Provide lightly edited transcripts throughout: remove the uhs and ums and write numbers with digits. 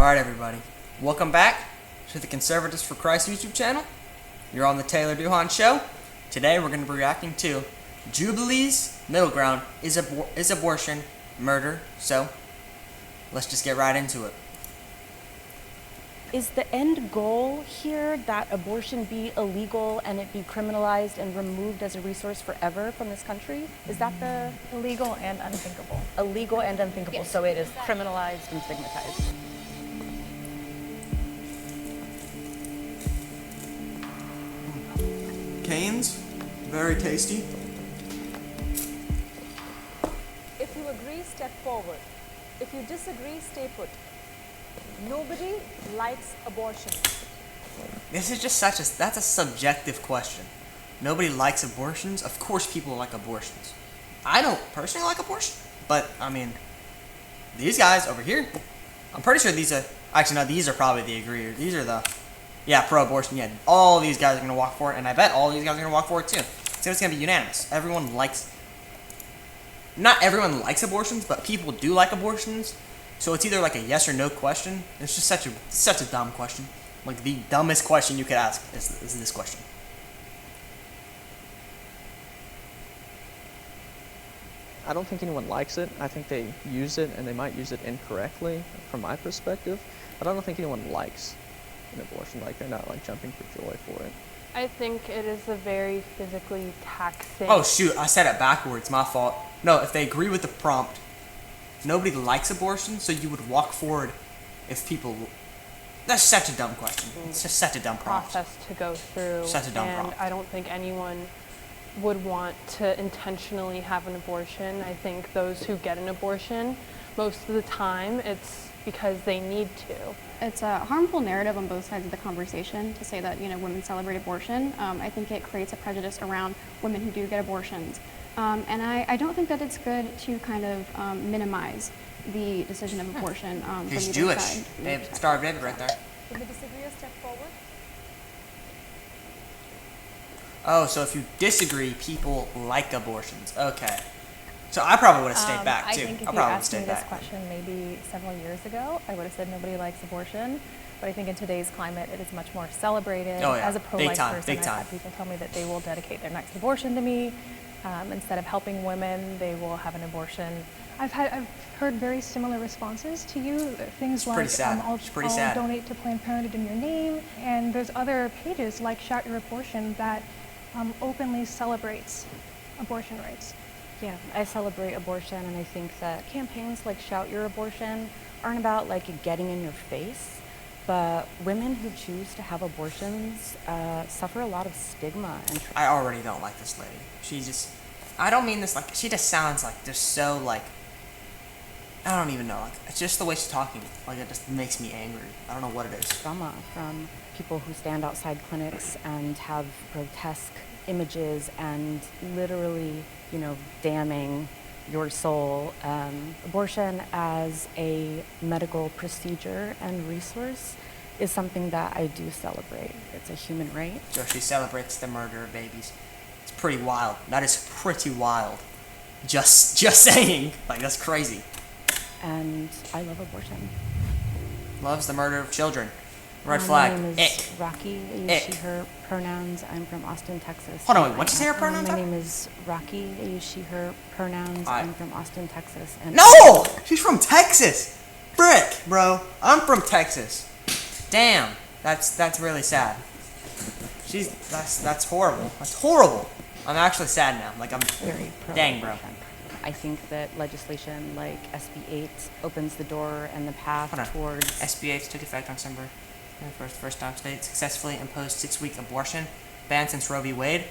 Alright everybody, welcome back to the Conservatives for Christ YouTube channel. You're on the Taylor Duhan Show. Today we're going to be reacting to Jubilee's Middle Ground is abortion murder. So, let's just get right into it. Is the end goal here that abortion be illegal and it be criminalized and removed as a resource forever from this country? Is that the Illegal and unthinkable. illegal and unthinkable? Yes. So it is criminalized and stigmatized. Canes, very tasty. If you agree, step forward. If you disagree, stay put. Nobody likes abortion. This is just that's a subjective question. Nobody likes abortions. Of course people like abortions. I don't personally like abortion, but I mean, these guys over here, I'm pretty sure these are, actually no, these are probably the agreeers. These are the, yeah, pro-abortion, yeah. All these guys are going to walk for it, and I bet all these guys are going to walk for it too. So it's going to be unanimous. Everyone likes, not everyone likes abortions, but people do like abortions. So it's either like a yes or no question. It's just such a dumb question. Like the dumbest question you could ask is this question. I don't think anyone likes it. I think they use it, and they might use it incorrectly from my perspective. But I don't think anyone likes an abortion. Like, they're not like jumping for joy for it. I think it is a very physically taxing. Oh shoot, I said it backwards, my fault. No, if they agree with the prompt, nobody likes abortion, so you would walk forward if people... That's such a dumb question. It's just such a dumb prompt. Process to go through. Such a dumb and prompt. I don't think anyone would want to intentionally have an abortion. I think those who get an abortion, most of the time, it's because they need to. It's a harmful narrative on both sides of the conversation to say that, you know, women celebrate abortion. I think it creates a prejudice around women who do get abortions. And I don't think that it's good to kind of minimize the decision of abortion from He's either Jewish. side. Star of David right there. If the disagreeers step forward. Oh, so if you disagree, people like abortions. Okay. So I probably would have stayed back I too. think if I you probably would have asked me stayed this back. question maybe several years ago, I would have said nobody likes abortion. But I think in today's climate, it is much more celebrated. Oh, yeah. As a pro-life Big time, person, big I've time. had people tell me that they will dedicate their next abortion to me. Instead of helping women, they will have an abortion. I've heard very similar responses to you. Things like, pretty sad. I'll It's pretty sad. donate to Planned Parenthood in your name. And there's other pages like Shout Your Abortion that openly celebrates abortion rights. Yeah, I celebrate abortion, and I think that campaigns like Shout Your Abortion aren't about like getting in your face, but women who choose to have abortions suffer a lot of stigma and I already don't like this lady. She just... I don't mean this like... She just sounds like just so like... I don't even know. Like, it's just the way she's talking. Like, it just makes me angry. I don't know what it is. trauma from people who stand outside clinics and have grotesque images and literally, you know, damning your soul. Abortion as a medical procedure and resource is something that I do celebrate. It's a human right. So she celebrates the murder of babies. It's pretty wild. That is pretty wild. Just saying. Like, that's crazy. And I love abortion. Loves the murder of children. Red My flag. name is Ick. Rocky. I use Ick. she, her pronouns. I'm from Austin, Texas. Hold on, wait, what'd you say her pronouns My are? name is Rocky. I use she, her pronouns. Alright. I'm from Austin, Texas. And No! She's from Texas! Frick, bro. I'm from Texas. Damn. That's really sad. That's horrible. That's horrible. I'm actually sad now. Like, I'm... very pro Dang, bro. abortion. I think that legislation like SB 8 opens the door and the path Hold on. towards SB 8 took effect on December 21st. First time state successfully imposed 6-week abortion ban since Roe v. Wade.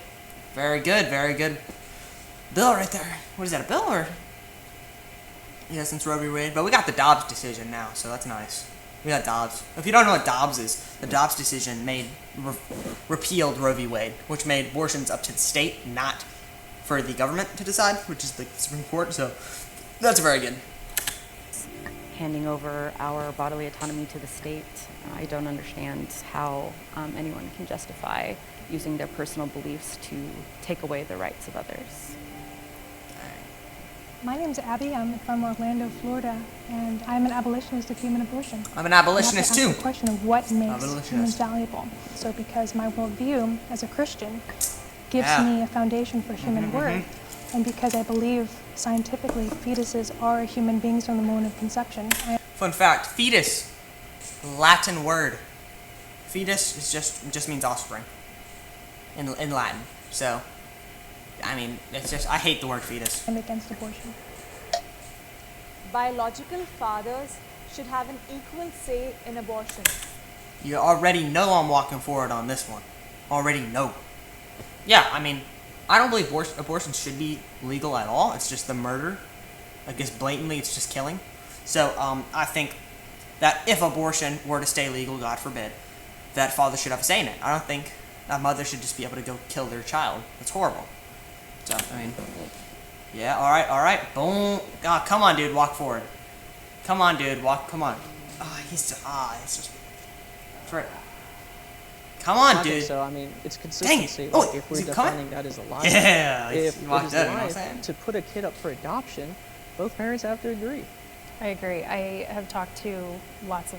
Very good bill right there. What is that, a bill or? Yeah, since Roe v. Wade. But we got the Dobbs decision now, so that's nice. We got Dobbs. If you don't know what Dobbs is, the Dobbs decision repealed Roe v. Wade, which made abortions up to the state, not for the government to decide, which is the Supreme Court. So that's very good. handing over our bodily autonomy to the state. I don't understand how anyone can justify using their personal beliefs to take away the rights of others. My name's Abby. I'm from Orlando, Florida, and I'm an abolitionist of human abortion. I'm an You have abolitionist to ask too. the question of what makes Abolitionist. humans valuable. So because my worldview as a Christian gives Yeah. me a foundation for human worth, and because I believe scientifically fetuses are human beings from the moment of conception, Fun fact: fetus, Latin word. Fetus is just means offspring in Latin. So, I mean, it's just I hate the word fetus. I'm against abortion. Biological fathers should have an equal say in abortion. You already know I'm walking forward on this one. Already know. Yeah, I mean, I don't believe abortion should be legal at all. It's just the murder. I guess blatantly, it's just killing. So, I think that if abortion were to stay legal, God forbid, that father should have a say in it. I don't think that mother should just be able to go kill their child. That's horrible. So, I mean, yeah, alright, boom. Ah, come on, dude, walk forward. Come on, dude, come on. It's just, frick. Come on, I think dude. so. I mean, it's consistency. Oh, Like, if is we're he coming? defining that as a life, Yeah, if you it walked is up, you know what I'm life, saying? to put a kid up for adoption, both parents have to agree. I agree. I have talked to lots of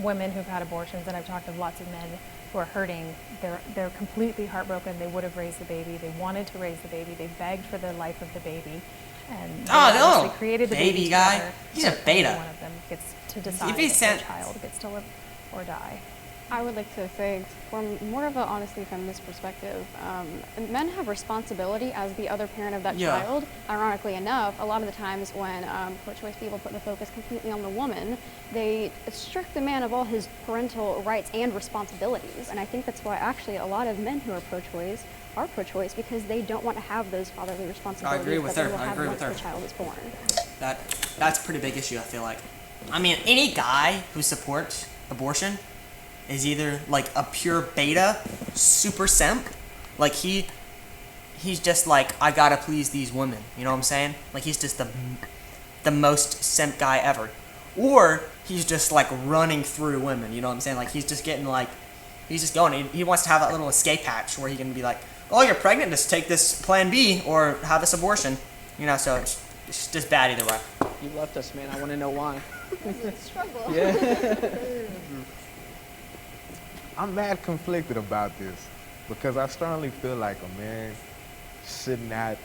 women who've had abortions, and I've talked to lots of men who are hurting. They're completely heartbroken. They would have raised the baby. They wanted to raise the baby. They begged for the life of the baby, and they obviously created the baby guy. together, He's a but beta. only one of them gets to decide he if sent- their child gets to live or die. I would like to say, from more of a honestly feminist perspective, men have responsibility as the other parent of that Yeah. child. Ironically enough, a lot of the times when pro-choice people put the focus completely on the woman, they strip the man of all his parental rights and responsibilities. And I think that's why actually a lot of men who are pro-choice are pro-choice, because they don't want to have those fatherly responsibilities with that her. they will I have agree once with her. the child is born. That's a pretty big issue, I feel like. I mean, any guy who supports abortion is either like a pure beta, super simp, like he's just like, I gotta please these women, you know what I'm saying? Like he's just the most simp guy ever. Or he's just like running through women, you know what I'm saying? Like he's just getting like, he's just going, he wants to have that little escape hatch where he can be like, oh, you're pregnant, just take this plan B or have this abortion, you know, so it's just bad either way. You left us, man. I want to know why. Struggle. Yeah. I'm mad conflicted about this because I strongly feel like a man should not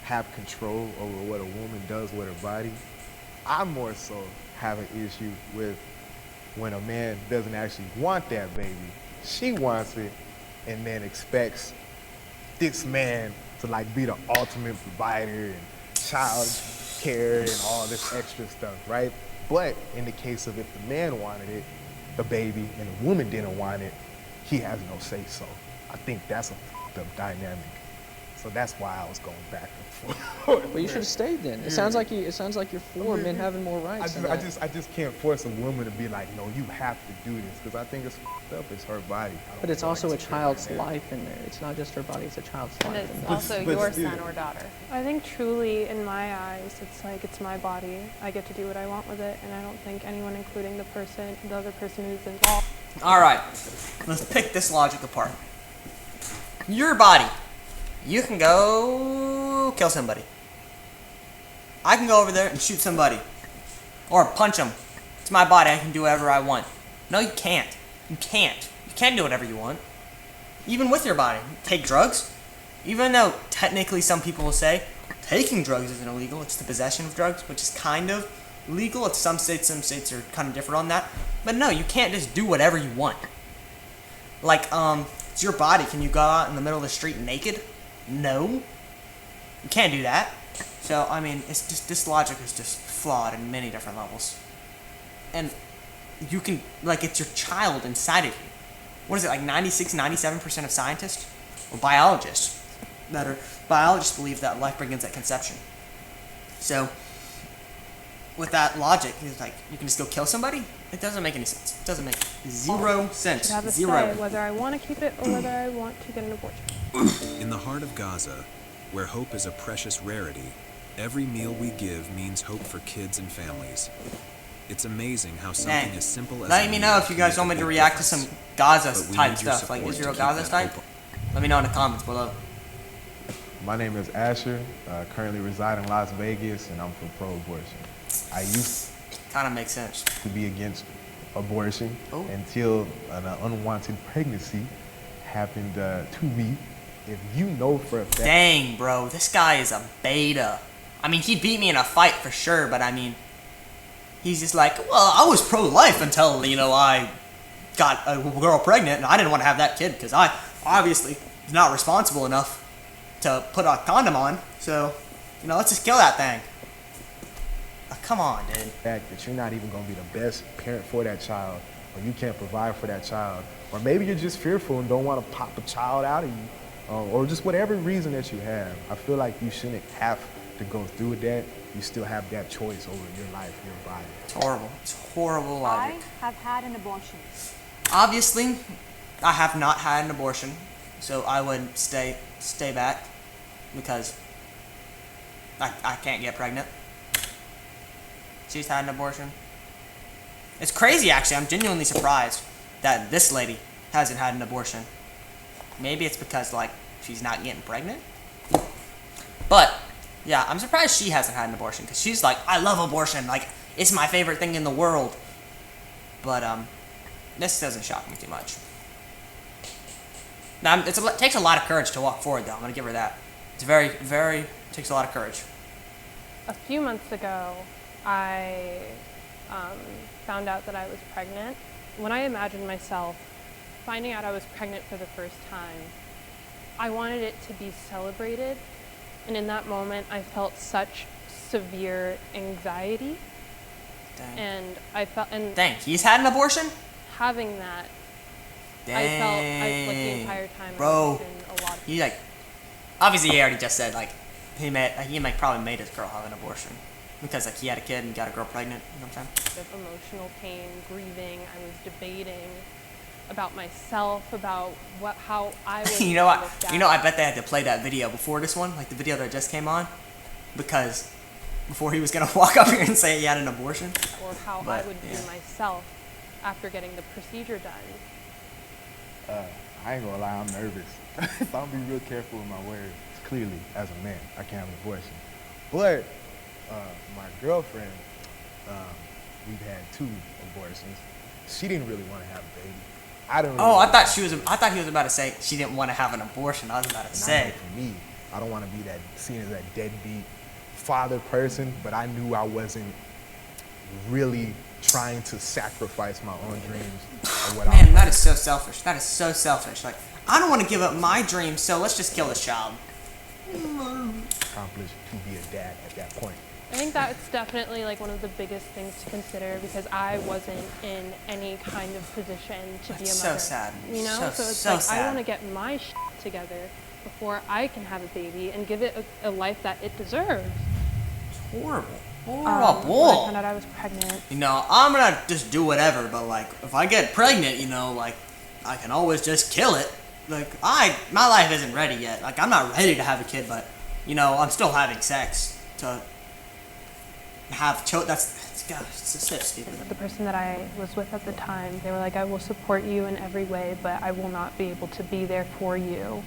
have control over what a woman does with her body. I more so have an issue with when a man doesn't actually want that baby. She wants it and then expects this man to like be the ultimate provider and child care and all this extra stuff, right? But in the case of if the man wanted it, the baby, and the woman didn't want it, he has no say so. I think that's a fucked up dynamic. So that's why I was going back and forth. But you should have stayed then. It sounds like you're for men having more rights. I just can't force a woman to be like, no, you have to do this, because I think it's fucked up. It's her body. But it's also a child's life in there. It's not just her body, it's a child's And life in it's there. also but your still. son or daughter. I think truly, in my eyes, it's like it's my body. I get to do what I want with it, and I don't think anyone, including the other person who's involved. Alright, let's pick this logic apart. Your body. You can go kill somebody. I can go over there and shoot somebody. Or punch them. It's my body. I can do whatever I want. No, you can't. You can't. You can't do whatever you want. Even with your body. Take drugs. Even though technically some people will say taking drugs isn't illegal, it's the possession of drugs, which is kind of legal. It's some states are kind of different on that. But no, you can't just do whatever you want. Like, it's your body. Can you go out in the middle of the street naked? No. You can't do that. So, I mean, it's just, this logic is just flawed in many different levels. And you can, like, it's your child inside of you. What is it, like 96, 97% of scientists or biologists believe that life begins at conception. So, with that logic, it's like, you can just go kill somebody? It doesn't make any sense. It doesn't make zero sense. I have a Zero. say whether I want to keep it or whether I want to get an abortion. In the heart of Gaza, where hope is a precious rarity, every meal we give means hope for kids and families. It's amazing how something as simple as let me know if you guys want me to react to some Gaza type stuff, like Israel Gaza type. Let me know in the comments below. My name is Asher. Currently reside in Las Vegas, and I'm for pro-abortion. I used Kind of makes sense. to be against abortion Oh. until an unwanted pregnancy happened to me. If you know for a fact, Dang, bro, this guy is a beta. I mean, he beat me in a fight for sure, but I mean, he's just like, well, I was pro-life until, I got a girl pregnant, and I didn't want to have that kid because I obviously was not responsible enough to put a condom on. So, let's just kill that thing. Come on, dude. fact that you're not even going to be the best parent for that child, or you can't provide for that child, or maybe you're just fearful and don't want to pop a child out of you, or just whatever reason that you have. I feel like you shouldn't have to go through that. You still have that choice over your life, your body. It's horrible. It's horrible logic. I have had an abortion. Obviously, I have not had an abortion, so I would stay back because I can't get pregnant. She's had an abortion. It's crazy, actually. I'm genuinely surprised that this lady hasn't had an abortion. Maybe it's because, she's not getting pregnant? But, yeah, I'm surprised she hasn't had an abortion, because she's like, I love abortion. It's my favorite thing in the world. But, this doesn't shock me too much. Now, it takes a lot of courage to walk forward, though. I'm going to give her that. It's takes a lot of courage. A few months ago, I found out that I was pregnant. When I imagined myself finding out I was pregnant for the first time, I wanted it to be celebrated. And in that moment, I felt such severe anxiety. Dang. And I felt, and Dang, he's had an abortion? having that, Dang. I felt the entire time Bro, I was in a lot of he obviously he already just said he probably made his girl have an abortion because he had a kid and got a girl pregnant. You know what I'm saying? of emotional pain, grieving. I was debating about myself, about how I was. You know what? I bet they had to play that video before this one, the video that just came on, because before he was gonna walk up here and say he had an abortion. Or how But, I would yeah. view myself after getting the procedure done. I ain't gonna lie, I'm nervous. So I'm gonna be real careful with my words. Clearly, as a man, I can't have an abortion. But my girlfriend, we've had 2 abortions. She didn't really want to have a baby. I don't. Oh, I thought he was about to say she didn't want to have an abortion. I was about to say. For me, I don't want to be seen as that deadbeat father person, but I knew I wasn't really trying to sacrifice my own dreams or what Man, that is so selfish. That is so selfish. I don't want to give up my dreams, so let's just kill this child. accomplish to be a dad at that point. I think that's definitely one of the biggest things to consider because I wasn't in any kind of position to be a That's mother. so sad. So it's so I sad. want to get my shit together before I can have a baby and give it a life that it deserves. Horrible. When I Horrible. found out I was pregnant, I'm gonna just do whatever, but if I get pregnant, I can always just kill it. My life isn't ready yet. I'm not ready to have a kid, but I'm still having sex to have that's so stupid. the person that I was with at the time, they were like, I will support you in every way, but I will not be able to be there for you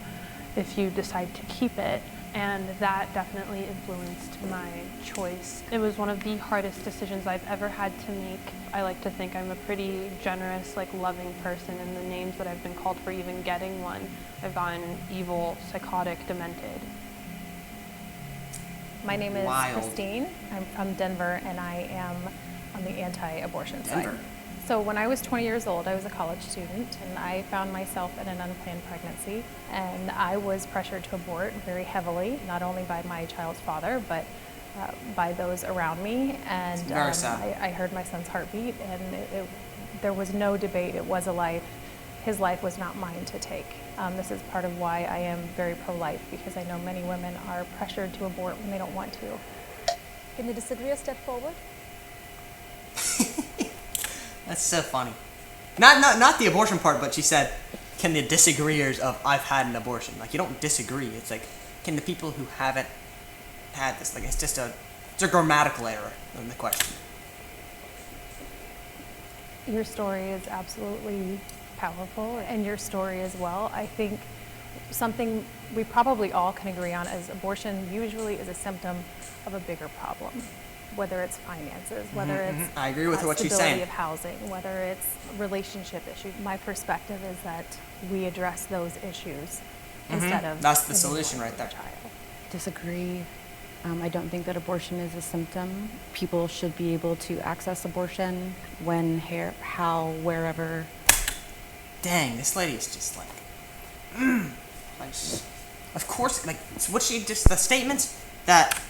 if you decide to keep it. And that definitely influenced my choice. It was one of the hardest decisions I've ever had to make. I like to think I'm a pretty generous, loving person, and the names that I've been called for even getting one, I've gotten evil, psychotic, demented. My name is Wild. Christine. I'm from Denver, and I am on the anti-abortion side. Denver. So when I was 20 years old, I was a college student, and I found myself in an unplanned pregnancy, and I was pressured to abort very heavily, not only by my child's father, but by those around me. And very sad. I heard my son's heartbeat, and there was no debate. It was a life. His life was not mine to take. This is part of why I am very pro-life, because I know many women are pressured to abort when they don't want to. Can you disagree or step forward? That's so funny. Not the abortion part, but she said, can the disagreeers of I've had an abortion? You don't disagree. It's can the people who haven't had this, it's a grammatical error in the question. Your story is absolutely powerful, and your story as well. I think something we probably all can agree on is abortion usually is a symptom of a bigger problem, whether it's finances, whether it's I agree with what she's saying. stability of housing, whether it's relationship issues. My perspective is that we address those issues instead of That's the a solution newborn right there. child. Disagree. I don't think that abortion is a symptom. People should be able to access abortion when, how, wherever. Dang, this lady is just like, like, of course, like what she just the statements that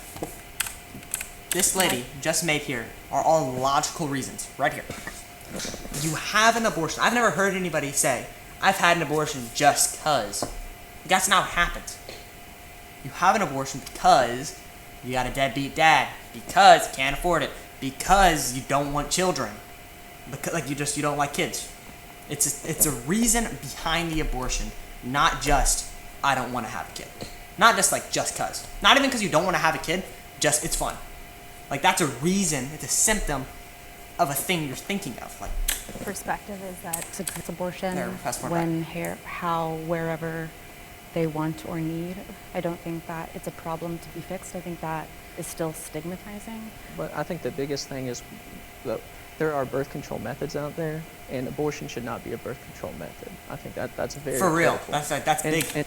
this lady just made here are all logical reasons right here. You have an abortion. I've never heard anybody say, I've had an abortion just cause. That's not what happens. You have an abortion because you got a deadbeat dad, because you can't afford it, because you don't want children, because like you don't like kids. It's a reason behind the abortion, not just I don't want to have a kid. Not just like just cause. Not even because you don't want to have a kid, just it's fun. Like that's a reason, it's a symptom of a thing you're thinking of. Like Perspective is that It's abortion There, pass more when, how, wherever they want or need. I don't think that it's a problem to be fixed. I think that is still stigmatizing. But I think the biggest thing is that there are birth control methods out there, and abortion should not be a birth control method. I think that's very for real. critical. That's And- big. and-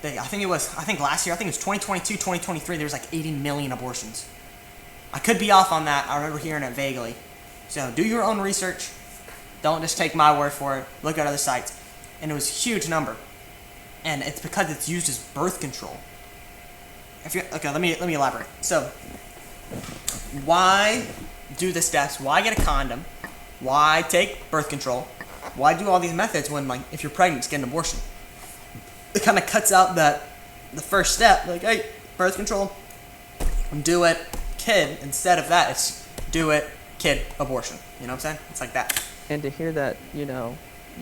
I think last year, I think it was 2022, 2023, there was like 80 million abortions. I could be off on that. I remember hearing it vaguely. So do your own research. Don't just take my word for it. Look at other sites. And it was a huge number. And it's because it's used as birth control. Okay, let me elaborate. So, why do the steps? Why get a condom? Why take birth control? Why do all these methods when, like, if you're pregnant, just get an abortion? It kind of cuts out the first step. Like, hey, birth control, do it, kid. Instead of that, it's do it, kid, abortion. You know what I'm saying? It's like that. And to hear that, you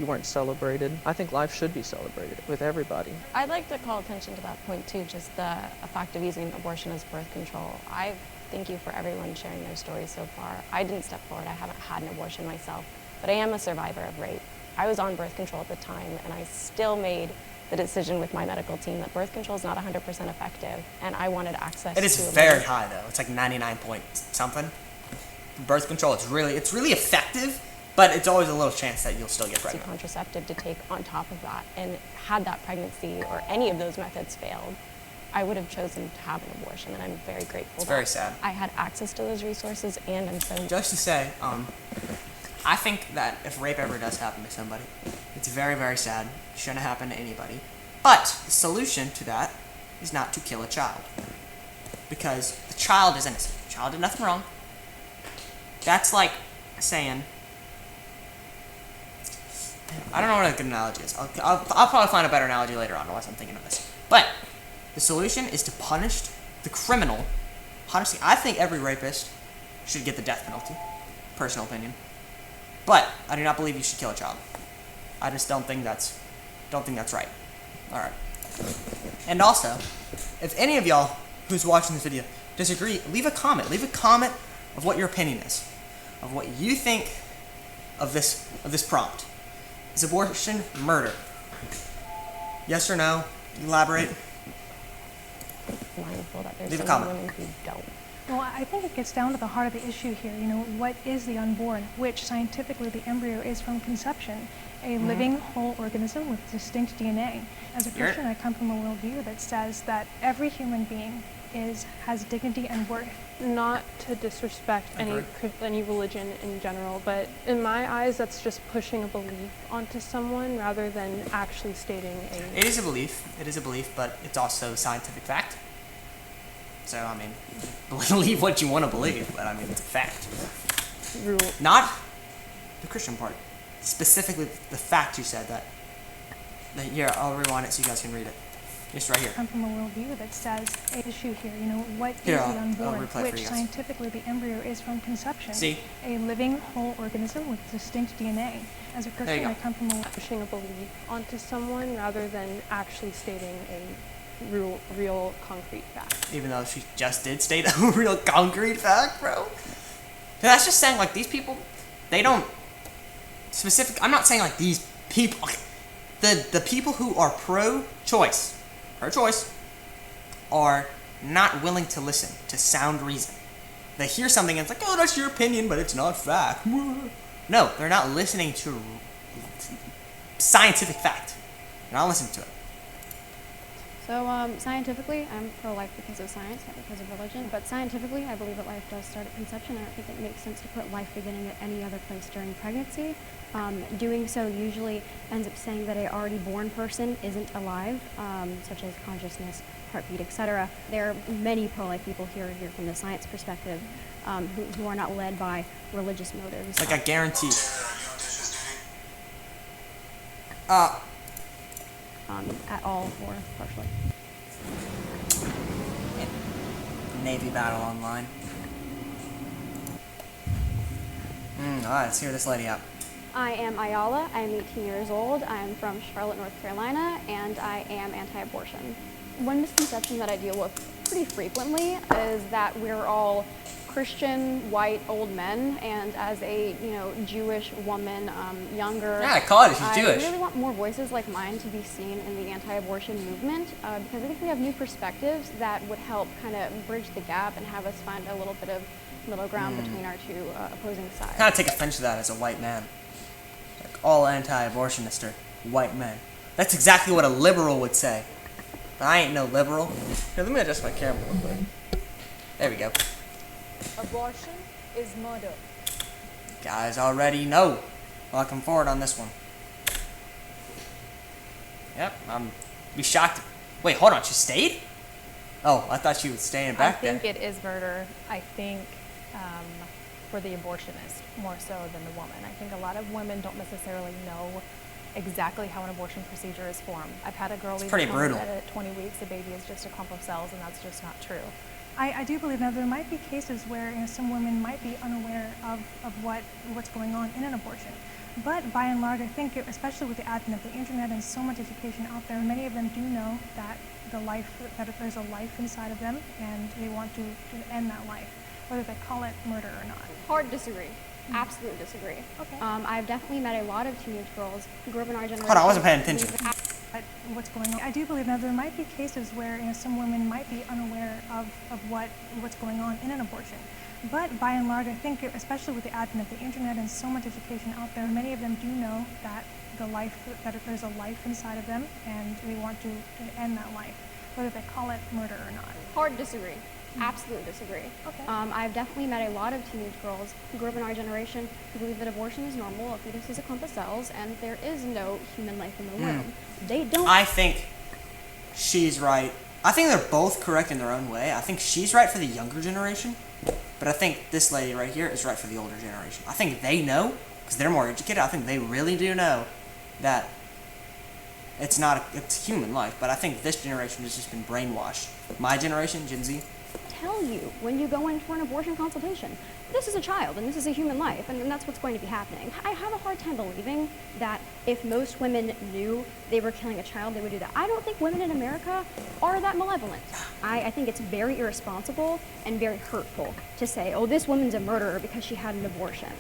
weren't celebrated, I think life should be celebrated with everybody. I'd like to call attention to that point too, just the fact of using abortion as birth control. Thank you for everyone sharing their stories so far. I didn't step forward, I haven't had an abortion myself, but I am a survivor of rape. I was on birth control at the time, and I still made the decision with my medical team that birth control is not 100% effective, and I wanted access to It is a very living- high though. It's like 99 point something. Birth control, it's really effective, but it's always a little chance that you'll still get pregnant. contraceptive to take on top of that. And had that pregnancy or any of those methods failed, I would have chosen to have an abortion, and I'm very grateful. It's very sad. I had access to those resources, and I'm so Just to say, I think that if rape ever does happen to somebody, it's very, very sad. It shouldn't happen to anybody. But the solution to that is not to kill a child. Because the child is innocent. The child did nothing wrong. That's like saying, I don't know what a good analogy is. I'll probably find a better analogy later on unless I'm thinking of this. But the solution is to punish the criminal. Honestly, I think every rapist should get the death penalty. Personal opinion. But I do not believe you should kill a child. I just don't think that's right. Alright. And also, if any of y'all who's watching this video disagree, leave a comment. Leave a comment of what your opinion is. Of what you think of this prompt. Is abortion murder? Yes or no? Elaborate. mindful that there's Leave a so many comment. women who don't. Well, I think it gets down to the heart of the issue here. What is the unborn? Which scientifically the embryo is from conception, a living whole organism with distinct DNA. As a Christian, I come from a worldview that says that every human being has dignity and worth. Not to disrespect any religion in general, but in my eyes, that's just pushing a belief onto someone rather than actually stating a. It is a belief, but it's also scientific fact. So, I mean, believe what you want to believe, but I mean, it's a fact. Rule. Not the Christian part. Specifically, the fact you said that. Here, I'll rewind it so you guys can read it. Just right here. I come from a worldview that says a issue here. What is Here, the I'll unborn? replay for Which you guys. scientifically the embryo is from conception. See? A living whole organism with distinct DNA. As a There you Christian, go. I come from a Pushing a belief onto someone rather than actually stating a real concrete fact. Even though she just did state a real concrete fact, bro. That's just saying, like, these people, they don't I'm not saying, like, these people. Okay, the people who are pro-choice, are not willing to listen to sound reason. They hear something and it's like, oh, that's your opinion, but it's not fact. No, they're not listening to scientific fact. They're not listening to it. So scientifically, I'm pro-life because of science, not because of religion. But scientifically, I believe that life does start at conception. I don't think it makes sense to put life beginning at any other place during pregnancy. Doing so usually ends up saying that an already born person isn't alive, such as consciousness, heartbeat, etc. There are many pro-life people here from the science perspective who are not led by religious motives. Like I guarantee. At all or partially. Navy battle online. Alright, let's hear this lady out. I am Ayala. I'm 18 years old. I'm from Charlotte, North Carolina, and I am anti-abortion. One misconception that I deal with pretty frequently is that we're all Christian, white, old men, and as a Jewish woman, younger, yeah, I call it. She's Jewish. I really want more voices like mine to be seen in the anti-abortion movement because I think we have new perspectives that would help kind of bridge the gap and have us find a little bit of middle ground between our two opposing sides. I kind of take offense to that as a white man. Like, all anti-abortionists are white men. That's exactly what a liberal would say. But I ain't no liberal. Here, let me adjust my camera real quick. There we go. Abortion is murder. Guys already know. Looking forward on this one. Yep, I'm be shocked. Wait, hold on, she stayed? Oh, I thought she was staying back there. I think it is murder. I think for the abortionist more so than the woman. I think a lot of women don't necessarily know exactly how an abortion procedure is formed. I've had a girl leave pretty brutal. that at 20 weeks the baby is just a clump of cells, and that's just not true. I do believe now there might be cases where some women might be unaware of what's going on in an abortion. But by and large, I think, especially with the advent of the internet and so much education out there, many of them do know that there's a life inside of them, and they want to end that life, whether they call it murder or not. Hard disagree. Absolutely disagree. Okay. I've definitely met a lot of teenage girls who grew up in our generation. Hold on, I wasn't paying attention. What's going on? I do believe now there might be cases where some women might be unaware of what's going on in an abortion. But by and large, I think, especially with the advent of the internet and so much education out there, many of them do know that there's a life inside of them, and they want to end that life, whether they call it murder or not. Hard disagree. Absolutely disagree. Okay. I've definitely met a lot of teenage girls who grew up in our generation who believe that abortion is normal, a fetus is a clump of cells, and there is no human life in the womb. They don't. I think she's right. I think they're both correct in their own way. I think she's right for the younger generation, but I think this lady right here is right for the older generation. I think they know, because they're more educated. I think they really do know that it's human life, but I think this generation has just been brainwashed. My generation, Gen Z, tell you when you go in for an abortion consultation, this is a child and this is a human life, and that's what's going to be happening. I have a hard time believing that if most women knew they were killing a child, they would do that. I don't think women in America are that malevolent. I think it's very irresponsible and very hurtful to say, oh, this woman's a murderer because she had an abortion.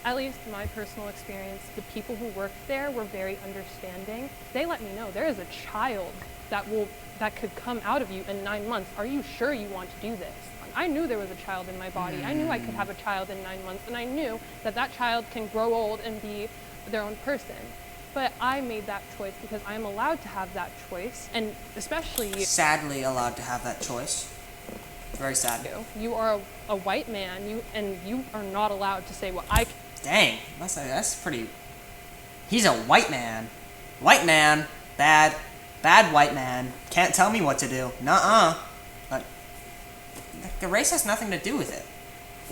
At least in my personal experience, the people who worked there were very understanding. They let me know there is a child that could come out of you in 9 months. Are you sure you want to do this? I knew there was a child in my body. I knew I could have a child in 9 months, and I knew that that child can grow old and be their own person. But I made that choice because I am allowed to have that choice, and especially sadly allowed to have that choice. Very sad. You are a white man, you are not allowed to say what I can. Dang, that's pretty. He's a white man. White man, bad white man. Can't tell me what to do. Nuh-uh. Like, the race has nothing to do with it.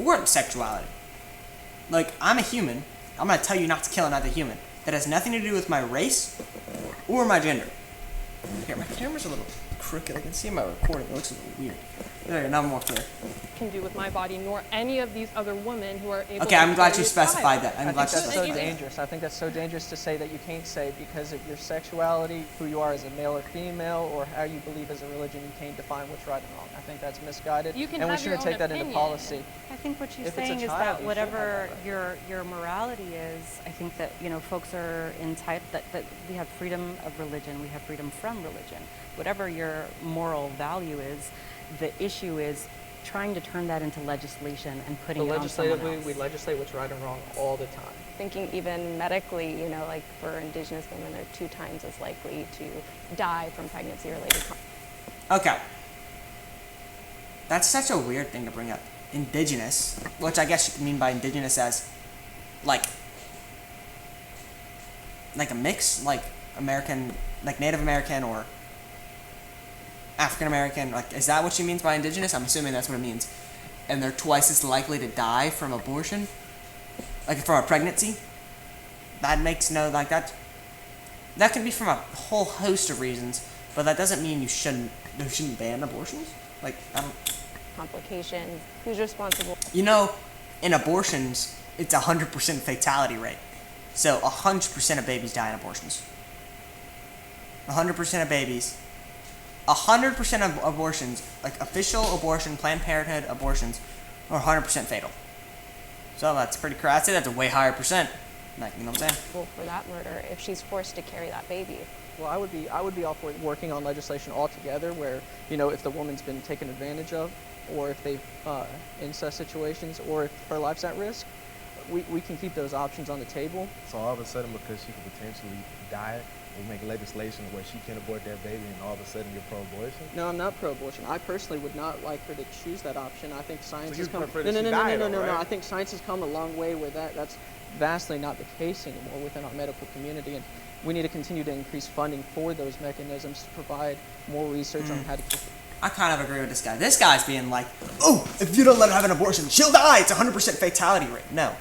Or sexuality. Like, I'm a human. I'm gonna tell you not to kill another human. That has nothing to do with my race or my gender. Here, my camera's a little crooked. I can see my recording. It looks a little weird. There, now I'm more clear. Can do with my body, nor any of these other women who are able Okay, to I'm glad carry you a specified child. that. I'm I glad think you that's so specified that. dangerous. I think that's so dangerous to say that you can't say because of your sexuality, who you are as a male or female, or how you believe as a religion, you can't define what's right and wrong. I think that's misguided, You can and we have your shouldn't own take that into opinion. policy. I think what you're If it's a saying is child, that you should have whatever that your morality is, I think that, you know, folks are entitled, that we have freedom of religion, we have freedom from religion. Whatever your moral value is, the issue is trying to turn that into legislation and putting it on someone else. We legislate what's right and wrong all the time. Thinking even medically, you know, like for Indigenous women, they're 2 times as likely to die from pregnancy-related Okay. That's such a weird thing to bring up. Indigenous, which I guess you can mean by indigenous as, like a mix, like American, like Native American or African American. Like, is that what she means by indigenous? I'm assuming that's what it means. And they're twice as likely to die from abortion, like from a pregnancy. That makes no, like that. That can be from a whole host of reasons, but that doesn't mean you shouldn't ban abortions. Like, I don't. complications. Who's responsible? You know, in abortions, it's 100% fatality rate. So 100% of babies die in abortions. 100% of babies. 100% of abortions, like official abortion, Planned Parenthood abortions, are 100% fatal. So that's pretty crazy. I'd say that's a way higher percent. Like, you know what I'm saying? For that murder if she's forced to carry that baby. Well, I would be all for working on legislation altogether where, you know, if the woman's been taken advantage of, or if they've incest situations, or if her life's at risk, we can keep those options on the table. So all of a sudden, because she could potentially die, we make legislation where she can abort that baby, and all of a sudden you're pro-abortion? No, I'm not pro-abortion. I personally would not like her to choose that option. I think science has you'd come. prefer No, that no, she no, die, no, no, though, no. right? I think science has come a long way with that. That's vastly not the case anymore within our medical community, and we need to continue to increase funding for those mechanisms to provide more research on how to keep. I kind of agree with this guy. This guy's being like, oh, if you don't let her have an abortion, she'll die. It's 100% fatality rate. No.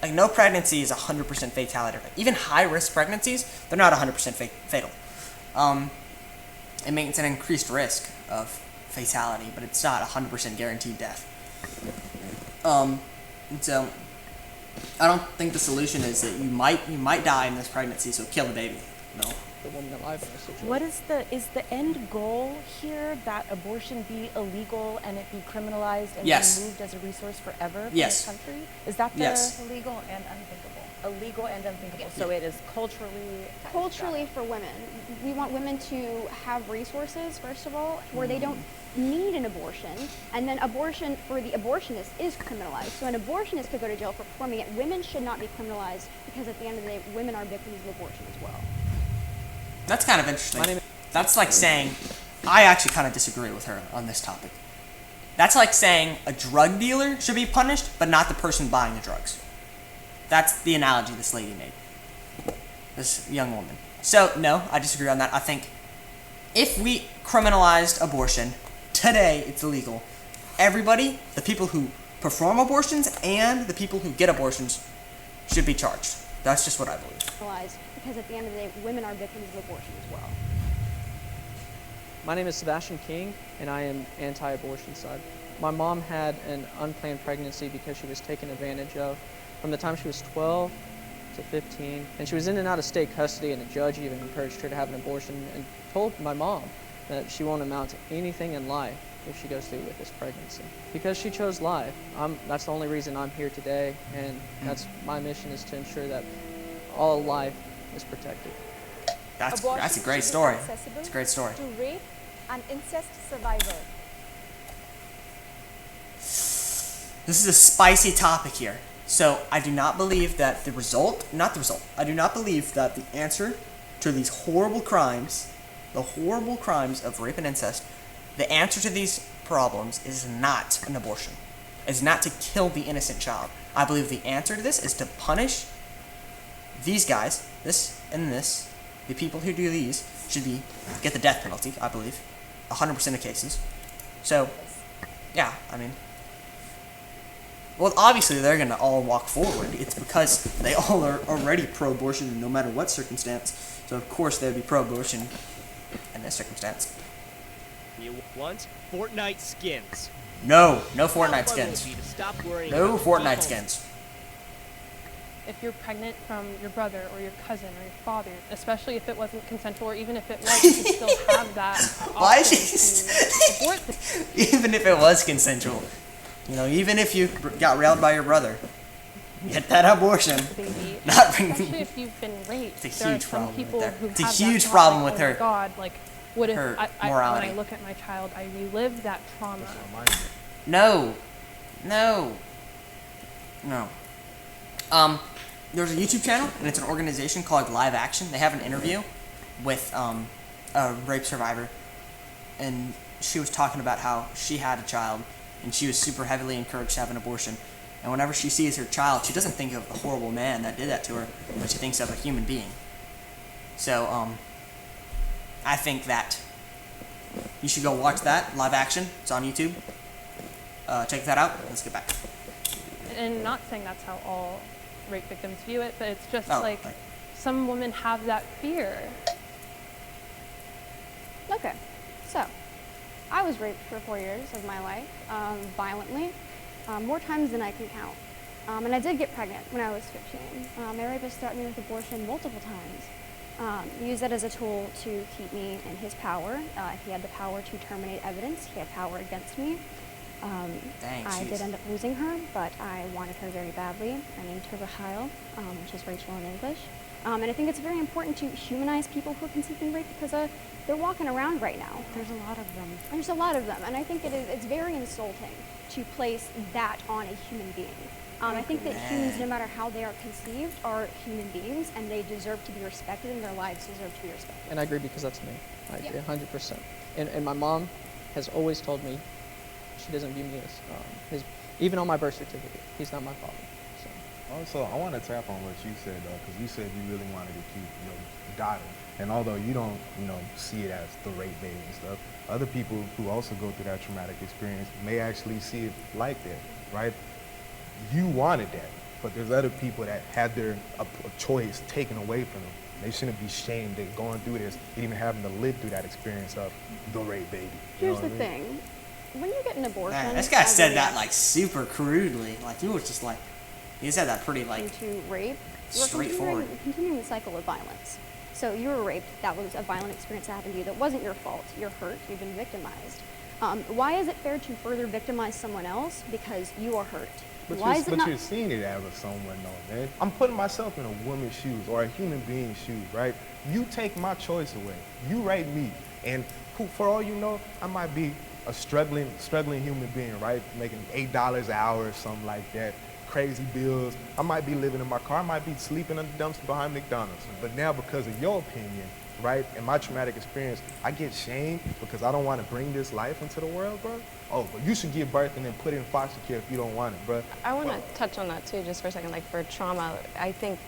Like, no pregnancy is 100% fatality rate. Even high-risk pregnancies, they're not 100% fatal. It means an increased risk of fatality, but it's not 100% guaranteed death. And so, I don't think the solution is that you might die in this pregnancy, so kill the baby. No. The woman alive in this situation. What is the end goal here, that abortion be illegal and it be criminalized and Yes. be removed as a resource forever from Yes. this country? Is that the Yes. Illegal and unthinkable. illegal and unthinkable? So it is culturally For women, we want women to have resources, first of all, where they don't need an abortion, and then abortion for the abortionist is criminalized. So an abortionist could go to jail for performing it. Women should not be criminalized because at the end of the day, women are victims of abortion as well. That's kind of interesting. That's like saying, I actually kind of disagree with her on this topic. That's like saying a drug dealer should be punished, but not the person buying the drugs. That's the analogy this lady made. This young woman. So, no, I disagree on that. I think if we criminalized abortion, today it's illegal. Everybody, the people who perform abortions and the people who get abortions, should be charged. That's just what I believe. Criminalized because at the end of the day, women are victims of abortion as well. My name is Sebastian King, and I am anti-abortion side. My mom had an unplanned pregnancy because she was taken advantage of from the time she was 12 to 15, and she was in and out of state custody, and the judge even encouraged her to have an abortion and told my mom that she won't amount to anything in life if she goes through with this pregnancy. Because she chose life. That's the only reason I'm here today, and that's my mission, is to ensure that all life is protected. That's Abortion a great should be story. accessible It's a great story. To rape and incest survivor. This is a spicy topic here. So I do not believe that I do not believe that the answer to these horrible crimes, the horrible crimes of rape and incest, the answer to these problems is not an abortion. Is not to kill the innocent child. I believe the answer to this is to punish these guys, the people who do these should get the death penalty, I believe. 100% of cases. So, yeah, I mean, well, obviously they're going to all walk forward. It's because they all are already pro-abortion no matter what circumstance. So, of course, they would be pro-abortion in this circumstance. You want Fortnite skins. No How Fortnite fun will it skins. be to stop worrying No about Fortnite default skins. If you're pregnant from your brother or your cousin or your father, especially if it wasn't consensual, or even if it was, you could still have that Why is option to abort the Even if it was consensual. You know, even if you got railed by your brother, get that abortion. baby. Not bring. Especially if you've been raped. It's a There are huge some problem right people there. who It's a have that huge thought, problem like, with oh her- my God, like, what if her when morality. I look at my child, I relive that trauma? No. There's a YouTube channel, and it's an organization called Live Action. They have an interview with a rape survivor, and she was talking about how she had a child, and she was super heavily encouraged to have an abortion. And whenever she sees her child, she doesn't think of the horrible man that did that to her, but she thinks of a human being. So, I think that you should go watch that, Live Action. It's on YouTube. Check that out. Let's get back. And not saying that's how all rape victims view it, but it's just Oh, like some women have that fear. Okay, so I was raped for 4 years of my life, violently, more times than I can count. And I did get pregnant when I was 15. My rapist threatened me with abortion multiple times. He used that as a tool to keep me in his power. He had the power to terminate evidence. He had power against me. Dang, I jeez. did end up losing her, but I wanted her very badly. I named her Rahel, which is Rachel in English. And I think it's very important to humanize people who are conceived in rape because they're walking around right now. There's a lot of them. There's a lot of them, and I think it's very insulting to place that on a human being. I think that humans, no matter how they are conceived, are human beings, and they deserve to be respected, and their lives deserve to be respected. And I agree because that's me. I Yeah. agree 100%. And my mom has always told me she doesn't view me as even on my birth certificate, he's not my father. So. Also, I want to tap on what you said, though, because you said you really wanted to keep your daughter. And although you don't, see it as the rape baby and stuff, other people who also go through that traumatic experience may actually see it like that, right? You wanted that, but there's other people that had their a choice taken away from them. They shouldn't be shamed at going through this, and even having to live through that experience of the rape baby. You know Here's what the I mean? thing. When you get an abortion, Man, this guy as said a that like super crudely. Like you was just like, he said that pretty like into rape, you're straightforward. continuing the cycle of violence. So you were raped. That was a violent experience that happened to you. That wasn't your fault. You're hurt. You've been victimized. Why is it fair to further victimize someone else because you are hurt? Why is it not? You're seeing it as a someone, though, man. I'm putting myself in a woman's shoes or a human being's shoes, right? You take my choice away. You rape me, and for all you know, I might be a struggling human being, right? Making $8 an hour or something like that. Crazy bills. I might be living in my car. I might be sleeping under the dumpster behind McDonald's. But now, because of your opinion, right, and my traumatic experience, I get shamed because I don't want to bring this life into the world, bro. Oh, but you should give birth and then put it in foster care if you don't want it, bro. I want to touch on that too, just for a second. Like for trauma, I think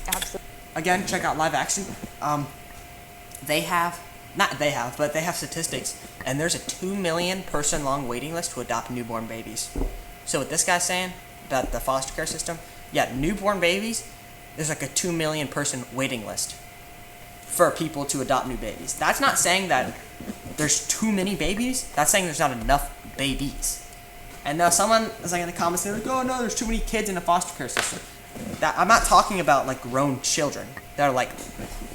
absolutely. Again, check out Live Action. They have statistics, and there's a 2 million person long waiting list to adopt newborn babies. So what this guy's saying about the foster care system, yeah, newborn babies, there's like a 2 million person waiting list for people to adopt new babies. That's not saying that there's too many babies. That's saying there's not enough babies. And now someone is like in the comments, they're like, oh no, there's too many kids in the foster care system. That I'm not talking about like grown children that are like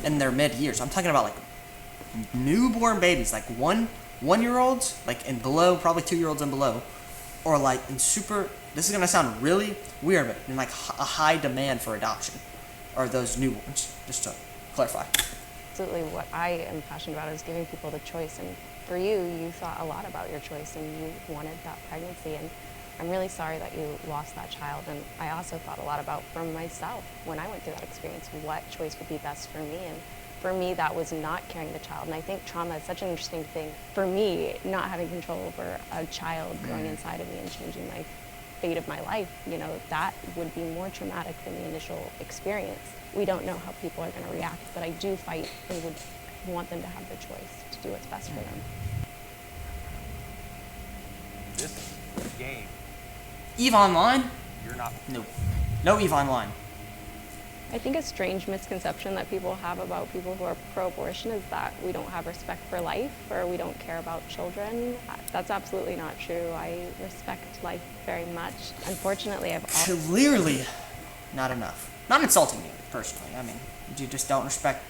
in their mid years. I'm talking about like newborn babies, like 1-year-olds, like and below, probably 2-year-olds and below, or like in super. This is gonna sound really weird, but in like a high demand for adoption, are those newborns. Just to clarify. Absolutely, what I am passionate about is giving people the choice. And for you, you thought a lot about your choice, and you wanted that pregnancy. And I'm really sorry that you lost that child. And I also thought a lot about for myself when I went through that experience, what choice would be best for me. And for me, that was not carrying the child. And I think trauma is such an interesting thing. For me, not having control over a child growing inside of me and changing my fate of my life, that would be more traumatic than the initial experience. We don't know how people are going to react, but I do fight and would want them to have the choice to do what's best for them. This game, EVE Online? you're not. No EVE Online. I think a strange misconception that people have about people who are pro-abortion is that we don't have respect for life or we don't care about children. That's absolutely not true. I respect life very much. Unfortunately, I've also... Clearly not enough. Not insulting you, personally. I mean, you just don't respect...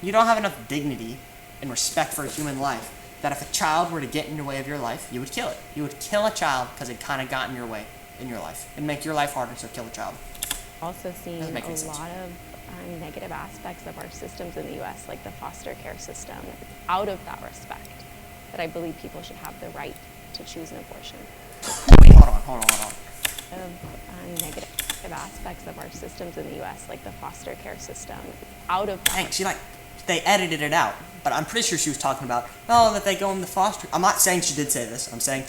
You don't have enough dignity and respect for a human life that if a child were to get in your way of your life, you would kill it. You would kill a child because it kind of got in your way in your life. It'd make your life harder, so kill a child. Also seen a make any sense. lot of negative aspects of our systems in the U.S., like the foster care system. It's out of that respect that I believe people should have the right to choose an abortion. Wait, hold on. Of negative aspects of our systems in the U.S., like the foster care system. It's out of that. Dang, they edited it out, but I'm pretty sure she was talking about, that they go in the foster... I'm not saying she did say this. I'm saying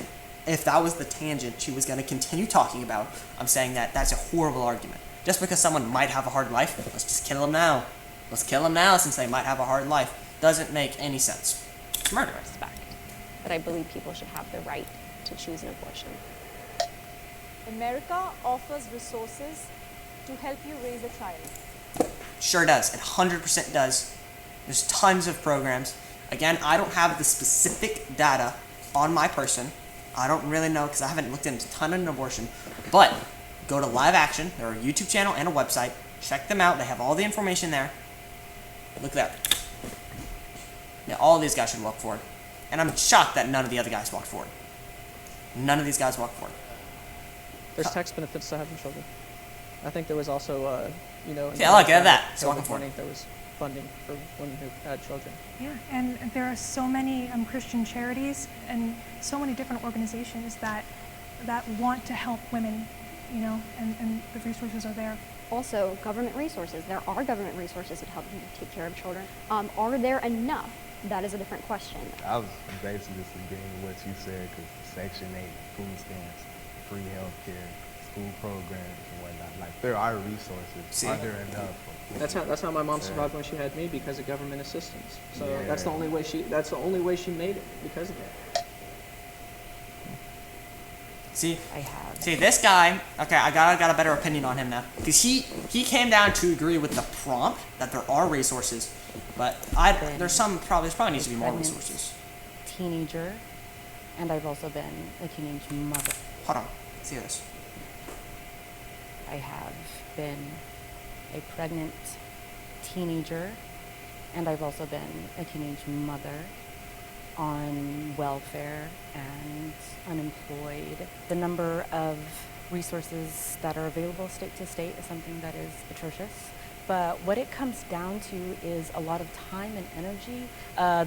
if that was the tangent she was going to continue talking about, I'm saying that that's a horrible argument. Just because someone might have a hard life, let's just kill them now. Let's kill them now since they might have a hard life. Doesn't make any sense. It's murder. Respect that I believe people should have the right to choose an abortion. America offers resources to help you raise a child. Sure does. It 100% does. There's tons of programs. Again, I don't have the specific data on my person. I don't really know because I haven't looked into a ton of abortion. But go to Live Action. They're a YouTube channel and a website. Check them out. They have all the information there. Look there. Yeah, all of these guys should walk forward. And I'm shocked that none of the other guys walked forward. None of these guys walked forward. There's tax benefits to having children. I think there was also, Yeah, look at that. It's walking forward. There was funding for women who had children. Yeah, and there are so many Christian charities and so many different organizations that want to help women, and the resources are there. Also, government resources. There are government resources that help you take care of children. Are there enough? That is a different question. I was basically just agreeing with what you said, because Section 8, food stamps, free health care, school programs and whatnot. Like, there are resources. See? Are there enough? That's how my mom survived when she had me, because of government assistance. So Yeah. that's the only way she made it, because of that. See, I have. See, this guy, okay, I got a better opinion on him now. Because he came down to agree with the prompt that there are resources, but there's probably needs to be more Pregnant resources. Teenager, and I've also been a teenage mother. Hold on, see this. I have been a pregnant teenager, and I've also been a teenage mother on welfare and unemployed. The number of resources that are available state to state is something that is atrocious. But what it comes down to is a lot of time and energy.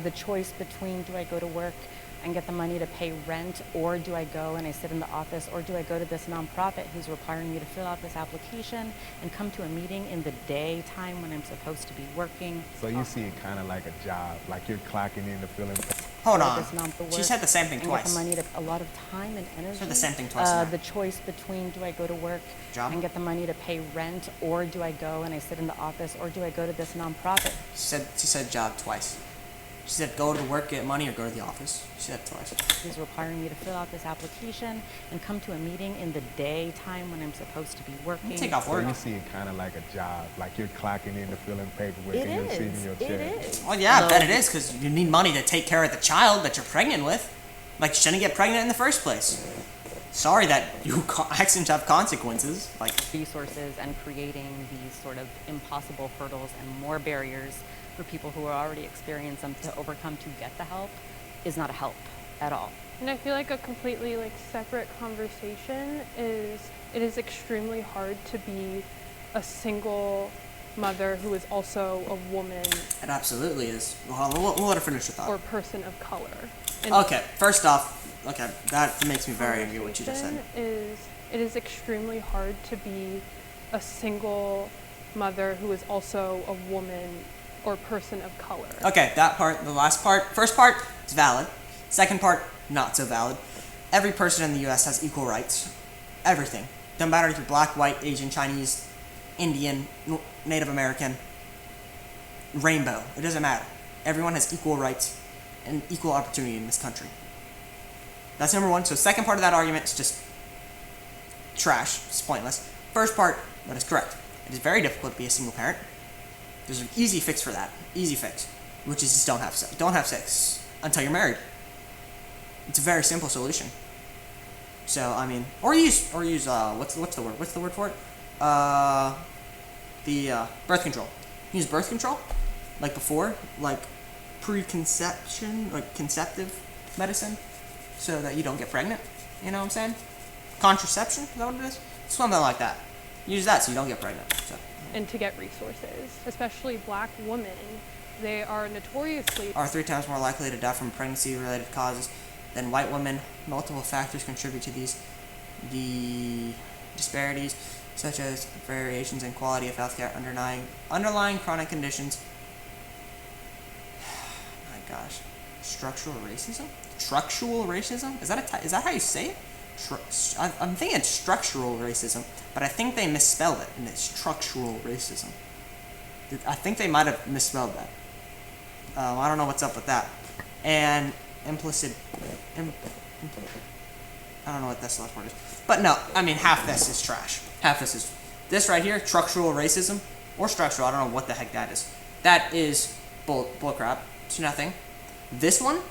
The choice between, do I go to work and get the money to pay rent, or do I go and I sit in the office, or do I go to this nonprofit who's requiring me to fill out this application and come to a meeting in the daytime when I'm supposed to be working? So you see it kind of like a job, like you're clocking in to fill in. Hold on. She said the same thing and twice. Get the money to, a lot of time and energy. Said the same thing twice in there. The choice between, do I go to work Job? and get the money to pay rent, or do I go and I sit in the office, or do I go to this nonprofit? She said job twice. She said go to work, get money, or go to the office. She said it twice. Who's requiring me to fill out this application and come to a meeting in the daytime when I'm supposed to be working? Take off So work. you see it kind of like a job, like you're clocking in to fill in paperwork It and you're receiving is. your It check. is. Well, yeah, I So- bet it is, because you need money to take care of the child that you're pregnant with. Like, you shouldn't get pregnant in the first place. Sorry that you accidents have consequences. Like, Resources and creating these sort of impossible hurdles and more barriers for people who are already experiencing them to overcome to get the help is not a help at all. And I feel like a completely separate conversation is it is extremely hard to be a single mother who is also a woman it absolutely is. Well, we'll let her finish her thought. or person of color. And Okay, first off, okay, that makes me very angry what you just said. It is extremely hard to be a single mother who is also a woman or person of color. Okay, that part, the last part, first part is valid. Second part, not so valid. Every person in the U.S. has equal rights. Everything. Doesn't matter if you're black, white, Asian, Chinese, Indian, Native American, rainbow. It doesn't matter. Everyone has equal rights and equal opportunity in this country. That's number one. So second part of that argument is just trash. It's pointless. First part, that is correct. It is very difficult to be a single parent. There's an easy fix for that. Easy fix, which is just don't have sex. Don't have sex until you're married. It's a very simple solution. So I mean, or use what's the word? What's the word for it? Birth control. Use birth control, like before, like preconception, like conceptive medicine, so that you don't get pregnant. You know what I'm saying? Contraception, is that what it is? Something like that. Use that so you don't get pregnant. So. And to get resources, especially black women, they are notoriously Are 3 times more likely to die from pregnancy-related causes than white women. Multiple factors contribute to these disparities, such as variations in quality of healthcare, underlying chronic conditions. My gosh, structural racism. Structural racism? Is that how you say it? I'm thinking it's structural racism, but I think they misspelled it, and it's structural racism. I think they might have misspelled that. I don't know what's up with that. And implicit. I don't know what this last word is. But no, I mean, half this is trash. Half this is. This right here, structural racism, or structural, I don't know what the heck that is. That is bullcrap. It's nothing. This one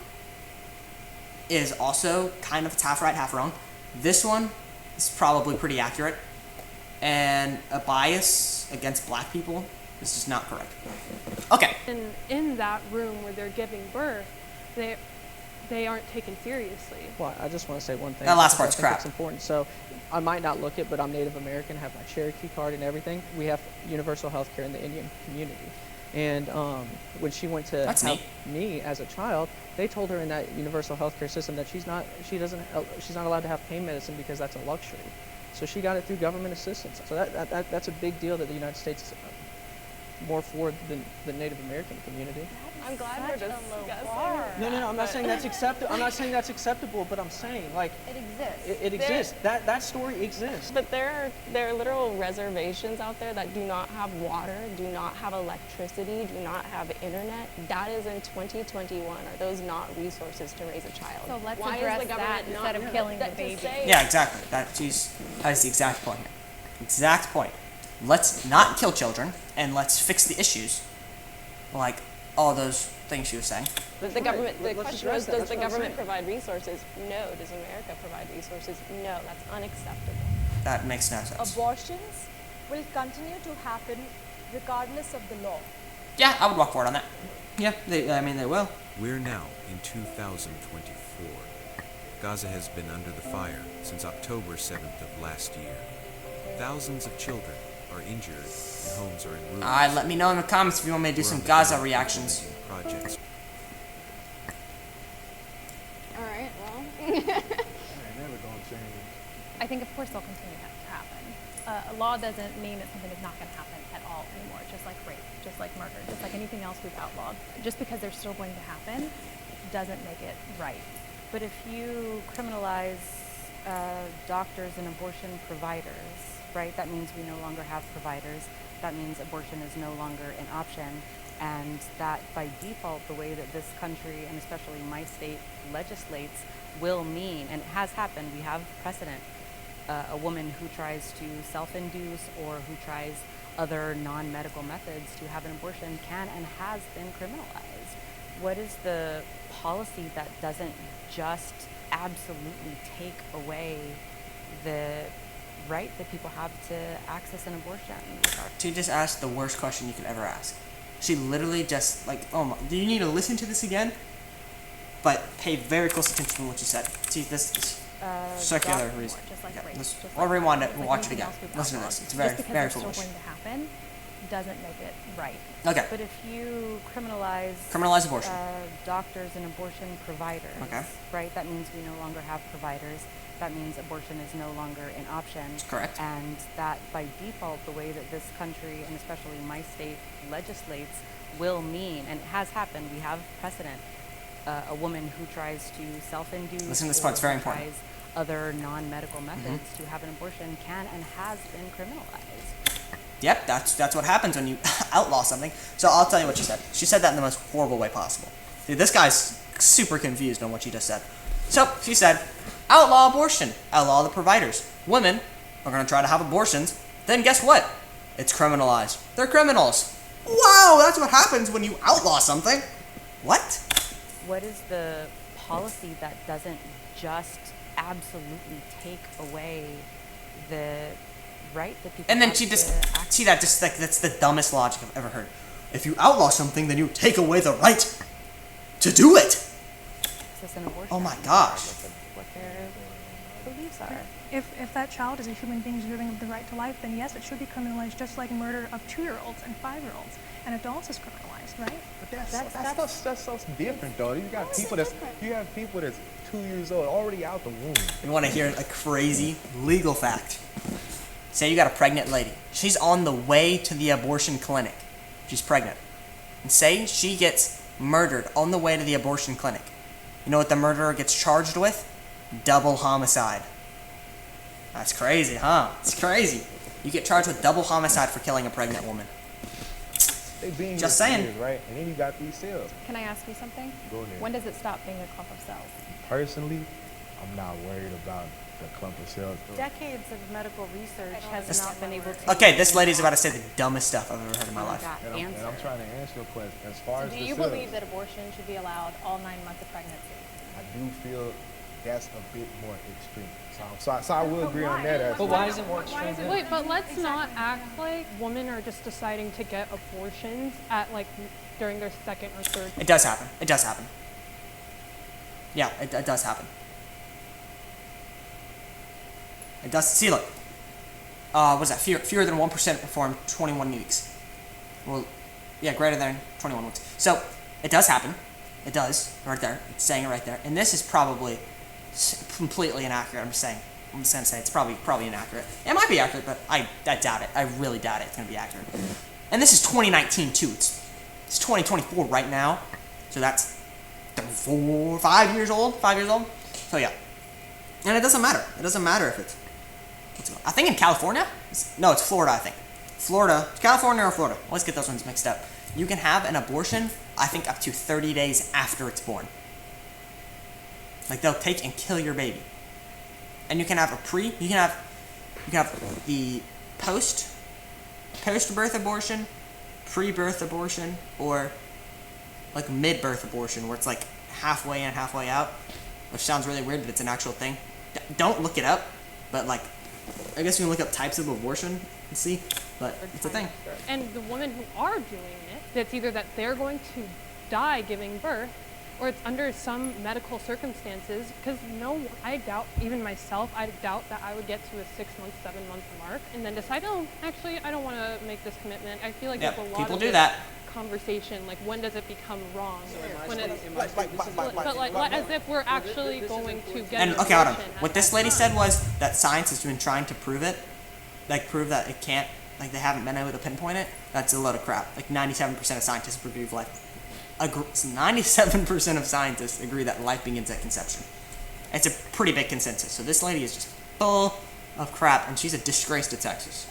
is also kind of, it's half right, half wrong. This one is probably pretty accurate. And a bias against black people is just not correct. Okay. And in that room where they're giving birth, they aren't taken seriously. Well, I just want to say one thing. That last because part's I think crap. It's important. So I might not look it, but I'm Native American, have my Cherokee card and everything. We have universal health care in the Indian community. And when she went to help me as a child, they told her in that universal health care system that she's not allowed to have pain medicine because that's a luxury. So she got it through government assistance. So that's a big deal that the United States is more for than the Native American community. I'm glad we're discussing. No, I'm not saying that's acceptable. I'm not saying that's acceptable, but I'm saying like it exists. It exists. That story exists. But there are literal reservations out there that do not have water, do not have electricity, do not have internet. That is in 2021. Are those not resources to raise a child? So let's Why address is the government that not instead of killing the that to baby. say- Yeah, exactly. That is the exact point here. Exact point. Let's not kill children, and let's fix the issues. Like all those things she was saying. But the government, the Let's question address was, that. does That's the what I'm government saying. provide resources? No. Does America provide resources? No. That's unacceptable. That makes no sense. Abortions will continue to happen regardless of the law. Yeah, I would walk forward on that. Yeah, they will. We're now in 2024. Gaza has been under the fire since October 7th of last year. Thousands of children are injured and homes are in ruins. Alright, let me know in the comments if you want me to do We're some on the Gaza ground reactions. implementing projects. All right, well. Never gonna change. I think, of course, they'll continue to happen. A law doesn't mean that something is not going to happen at all anymore, just like rape, just like murder, just like anything else we've outlawed. Just because they're still going to happen doesn't make it right. But if you criminalize doctors and abortion providers, right, that means we no longer have providers. That means abortion is no longer an option. And that by default, the way that this country, and especially my state, legislates will mean, and it has happened, we have precedent, a woman who tries to self-induce or who tries other non-medical methods to have an abortion can and has been criminalized. What is the policy that doesn't just absolutely take away the right that people have to access an abortion? She just asked the worst question you could ever ask. She literally just oh my, do you need to listen to this again? But pay very close attention to what she said. See, this is circular reason. Just like rape, just Or like rewind murder, it just and like watch it anything again. else we've Listen to outlawed. this. It's very, Just because very it's foolish. still going to happen doesn't make it right. Okay. But if you criminalize abortion. Doctors and abortion providers, Okay. right, that means we no longer have providers. That means abortion is no longer an option. Correct. And that by default, the way that this country, and especially my state, legislates will mean, and it has happened, we have precedent, a woman who tries to self-induce Listen to this or part, it's very who important. tries other non-medical methods to have an abortion can and has been criminalized. Yep, that's what happens when you outlaw something. So I'll tell you what she said. She said that in the most horrible way possible. Dude, this guy's super confused on what she just said. So she said, outlaw abortion, outlaw the providers. Women are going to try to have abortions. Then guess what? It's criminalized. They're criminals. Wow, that's what happens when you outlaw something. What? What is the policy that doesn't just absolutely take away the right that people And then have she to just, act? see that, just like, that's the dumbest logic I've ever heard. If you outlaw something, then you take away the right to do it. Is this an abortion? Oh my gosh. Regardless of what their beliefs are. If that child is a human being deserving of the right to life, then yes, it should be criminalized, just like murder of 2-year-olds and 5-year-olds. And adults is criminalized, right? But that's so different, though. You got people that's 2 years old, already out the womb. You want to hear a crazy legal fact? Say you got a pregnant lady. She's on the way to the abortion clinic. She's pregnant. And say she gets murdered on the way to the abortion clinic. You know what the murderer gets charged with? Double homicide. That's crazy, huh? It's crazy. You get charged with double homicide for killing a pregnant woman. They been Just here for saying. years, right? And then you got these cells. Can I ask you something? Go ahead. When does it stop being a clump of cells? Personally, I'm not worried about the clump of cells. Decades of medical research has not been able to. Okay, this lady's about to say the dumbest stuff I've ever heard in my Oh my life. God, And I'm trying to answer your question. As far as Do the you cells, believe that abortion should be allowed all 9 months of pregnancy? I do feel that's a bit more extreme. So I will agree on that. As But why is it more extreme? Wait, but let's not act like women are just deciding to get abortions at like during their second or third. It does happen. It does happen. Yeah, it does happen. It does. See, look. What is that? Fewer than 1% perform 21 weeks. Well, yeah, greater than 21 weeks. So, it does happen. It does. Right there. It's saying it right there. And this is probably completely inaccurate. I'm just saying. I'm just going to say it's probably inaccurate. It might be accurate, but I doubt it. I really doubt it's going to be accurate. And this is 2019, too. It's 2024 right now. So that's 5 years old. 5 years old. So, yeah. And it doesn't matter. It doesn't matter if it's... I think in California? No, it's Florida, I think. Florida. California or Florida. Let's get those ones mixed up. You can have an abortion, I think, up to 30 days after it's born. Like, they'll take and kill your baby. And you can have you can have the post-birth abortion, pre-birth abortion, or like mid-birth abortion, where it's like halfway in, halfway out, which sounds really weird, but it's an actual thing. Don't look it up, but like, I guess you can look up types of abortion and see, but it's a thing. And the women who are doing it, it's either that they're going to die giving birth, or it's under some medical circumstances, because I doubt, even myself, I doubt that I would get to a 6-month, 7-month mark and then decide, oh, actually, I don't want to make this commitment. I feel like Yeah, there's a lot people of do this that. conversation, like when does it become wrong? When it's, But but like as if we're actually going to get And an okay, hold on. abortion at What this that lady time. said was that science has been trying to prove it, like prove that it can't, like they haven't been able to pinpoint it. That's a load of crap. Like 97% of scientists believe life. 97% of scientists agree that life begins at conception. It's a pretty big consensus. So this lady is just full of crap, and she's a disgrace to Texas.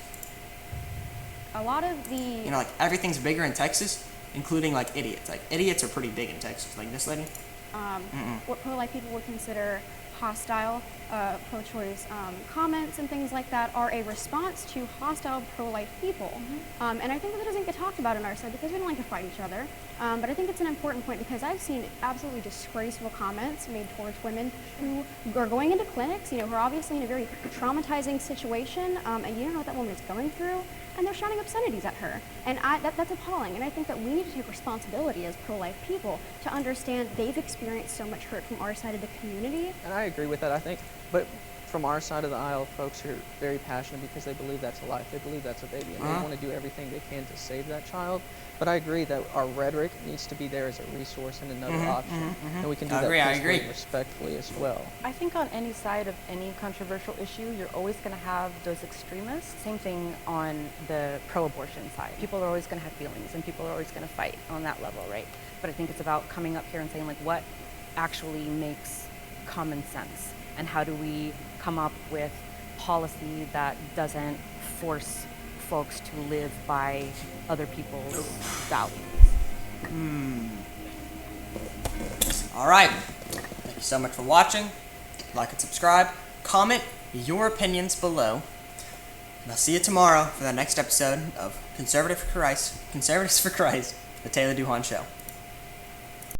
A lot of the You know, like everything's bigger in Texas, including like idiots. Like idiots are pretty big in Texas. Like this lady. what pro-life people would consider hostile pro-choice comments and things like that are a response to hostile pro-life people. And I think that doesn't get talked about on our side because we don't like to fight each other. But I think it's an important point because I've seen absolutely disgraceful comments made towards women who are going into clinics, who are obviously in a very traumatizing situation, and you don't know what that woman is going through, and they're shouting obscenities at her. And that's appalling. And I think that we need to take responsibility as pro-life people to understand they've experienced so much hurt from our side of the community. And I agree with that, I think. But from our side of the aisle, folks are very passionate because they believe that's a life. They believe that's a baby. And they want to do everything they can to save that child. But I agree that our rhetoric needs to be there as a resource and another option. And we can do that peacefully and respectfully as well. I think on any side of any controversial issue, you're always going to have those extremists. Same thing on the pro-abortion side. People are always going to have feelings and people are always going to fight on that level, right? But I think it's about coming up here and saying, like, what actually makes common sense? And how do we come up with policy that doesn't force folks to live by other people's values? All right. Thank you so much for watching. Like and subscribe. Comment your opinions below. And I'll see you tomorrow for the next episode of Conservatives for Christ, the Taylor Duhan Show.